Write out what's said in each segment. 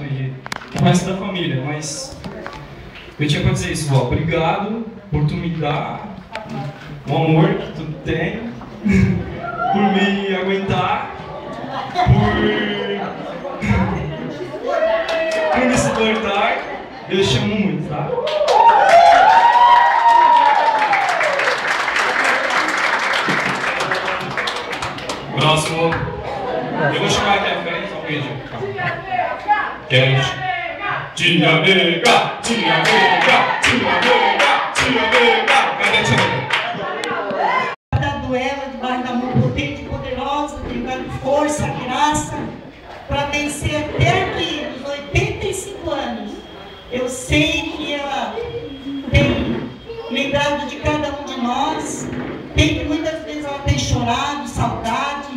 neto e o resto da família, mas eu tinha para dizer isso, vó. Obrigado por tu me dar o amor que tu tem, por me aguentar, por me suportar. Eu te amo muito, tá? Próximo. Eu vou chamar aqui a frente, só um vídeo. Quente. Tia nega, tia nega, tia nega, tia nega. Cadê a tia nega? Dado ela debaixo da mão potente e poderosa, tem dado força, graça, para vencer até aqui, nos 85 anos. Eu sei que ela tem lembrado de cada um de nós, tem que muitas vezes ela tem chorado, saudade,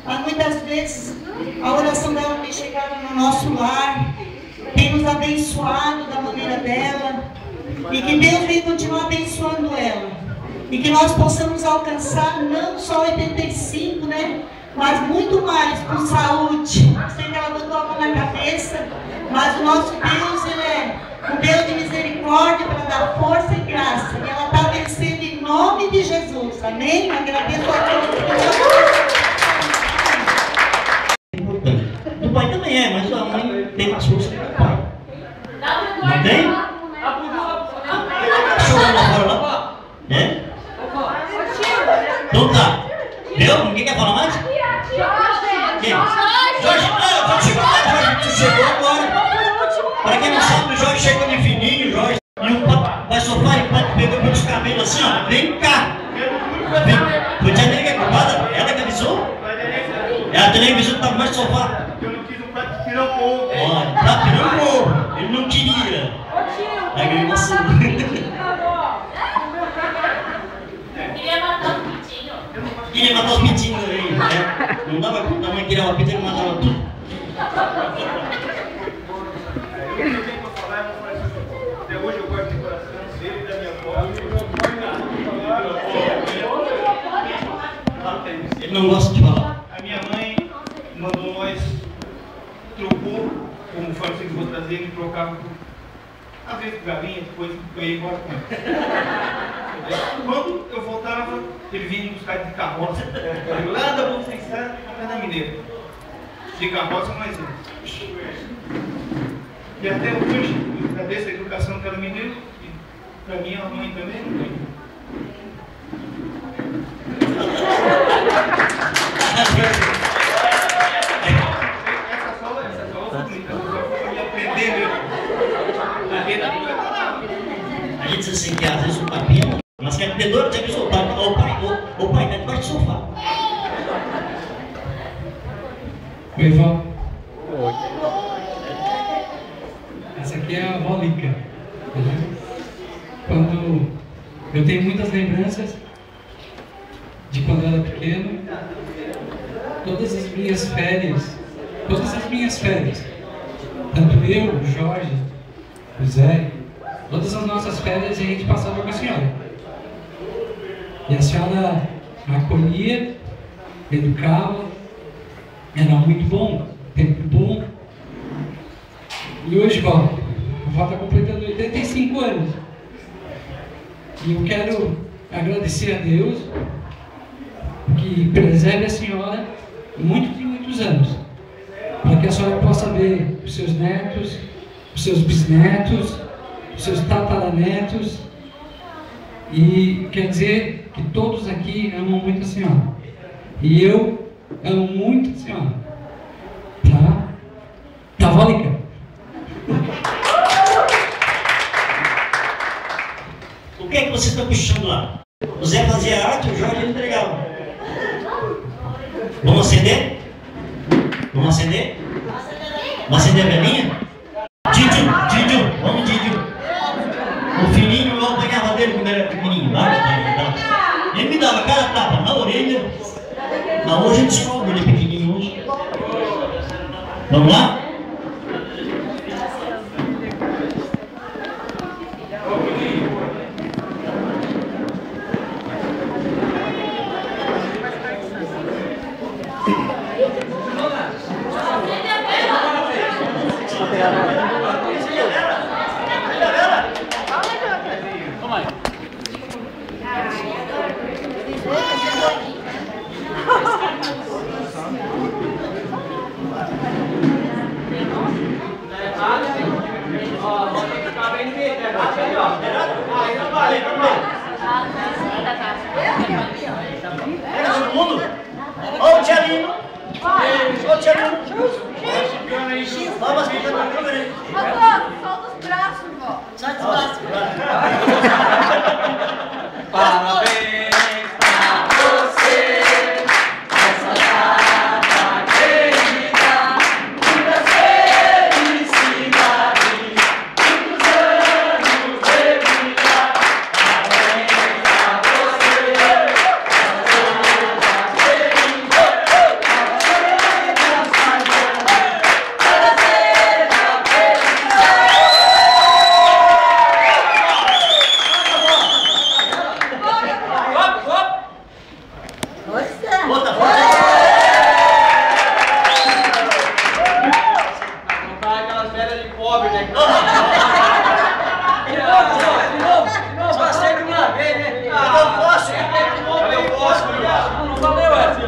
mas muitas vezes a oração dela tem chegado no nosso lar, tem nos abençoado da maneira dela, e que Deus vem continuar abençoando ela, e que nós possamos alcançar não só 85, né, mas muito mais, com saúde. Sei que ela botou a mão na cabeça, mas o nosso Deus, Ele é um Deus de misericórdia para dar força e graça, e ela está vencendo em nome de Jesus, amém? Agradeço a todos. Do pai também é, mas a mãe tem mais força que o pai. Não tem? Chorando agora lá? Né? Então tá. Deu? Ninguém quer falar mais? Quem? Jorge, pode chegar lá, Jorge. Tu chegou agora. Para quem não sabe, o Jorge chegou de fininho, Jorge. E o papo vai sofá e o papo pegou pelos cabelos assim, ó. Vem cá. Foi tia nega que culpada? Ela que avisou? Ela também avisou que estava mais no sofá. Eu não quis um prato de pirocô. Olha, prato de pirocô. Ele não queria. Aí ganhou uma surra. Queria matar os pintinhos. Queria matar os pintinhos aí, né? Não dava conta, a mãe queria uma pizza, ele matava tudo. Até hoje eu gosto de coração dele e da minha avó. Ele não gosta de falar. A minha mãe mandou nós, trocou, como o Francisco vou trazer, ele trocava às vezes galinha, depois eu ia embora com ele. Quando eu voltava, ele vinha me buscar de carroça, lá da Bolsa Estrada, lá da Mineira. De carroça, mas e até hoje, eu agradeço a educação que ela me deu, e para minha mãe também não tem. Essa só foi bonita, eu ia aprender A gente diz assim que às vezes o papinho, mas que é pedor, tem que soltar. O pai tá debaixo do sofá. Oi, vó. Essa aqui é a avó Lica. Quando eu tenho muitas lembranças de quando eu era pequeno, todas as minhas férias, tanto eu, o Jorge, o Zé, todas as nossas férias a gente passava com a senhora. E a senhora acolhia, educava, era muito bom, tempo bom. E hoje, vó, a vó está completando 85 anos. E eu quero agradecer a Deus que preserve a senhora muitos e muitos anos, para que a senhora possa ver os seus netos, os seus bisnetos, os seus tataranetos, e quer dizer que todos aqui amam muito a senhora, e eu amo muito a senhora, tá? Tá, Vólica? O que é que vocês estão puxando lá? O Zé fazia arte, o Jorge entregava. Vamos acender? Vamos acender? Vamos acender a velhinha? Didio, vamos Didio. O filhinho eu apanhava dele quando era pequenininho. Ele me dava cada tapa na orelha. Mas hoje ele se ouve, ele é pequenininho hoje. Vamos lá? Toma aí. Pega todo mundo. Ó o Tchelinho. Ó o Tchelinho. Vamos ficar na câmera aí. Solta os braços, vó. Solta os braços. Parabéns pra você. Essa data querida. Muitas felicidades. Muitos anos de vida. Parabéns pra você. Outra foto. Comprar aquelas velhas de pobre, né? De novo. Só aceita uma vez, né? Eu posso. Eu posso, Não valeu essa.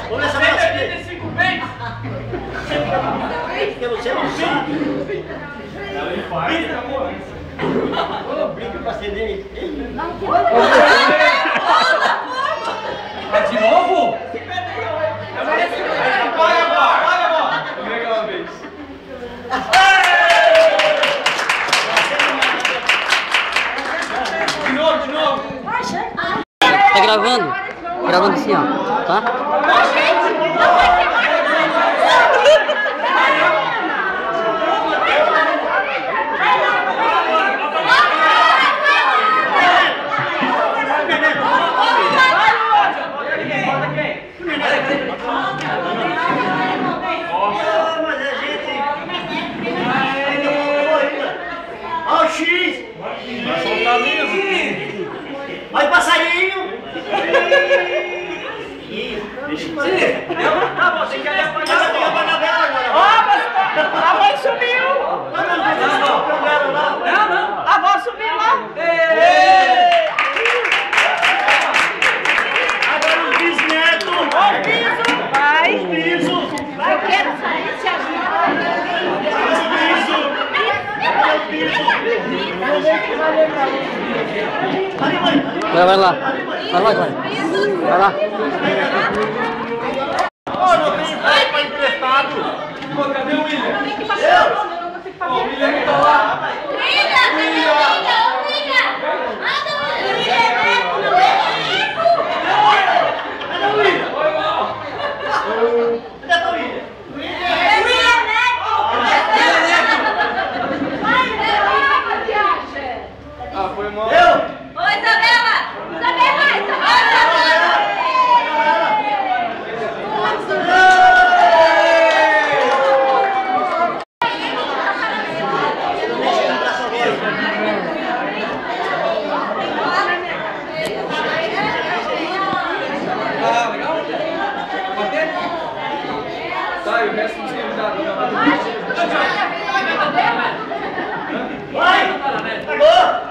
Vamos nessa foto aqui. 35 vezes! Porque você não sabe. Brinca pra acender. De novo? Paga, paga! Pega uma vez. De novo! Tá gravando? Gravando assim, ó. Tá? Olha o X! Vai soltar mesmo! Olha o passarinho! Tá bom, tem que apagar a vela agora! A mãe sumiu! Não! A avó sumiu lá! Agora os bisnetos! Vai! Piso! Vai, quero sair, se ajuda! Vai lá. Vai lá. Oh, não tem pai emprestado! Cadê o William? Eu! O William que tá lá! Ah, foi mal! Ô, Isabela! Ah, legal? Bater? Tá, e o resto não tinha ajudado. Vai! Acabou!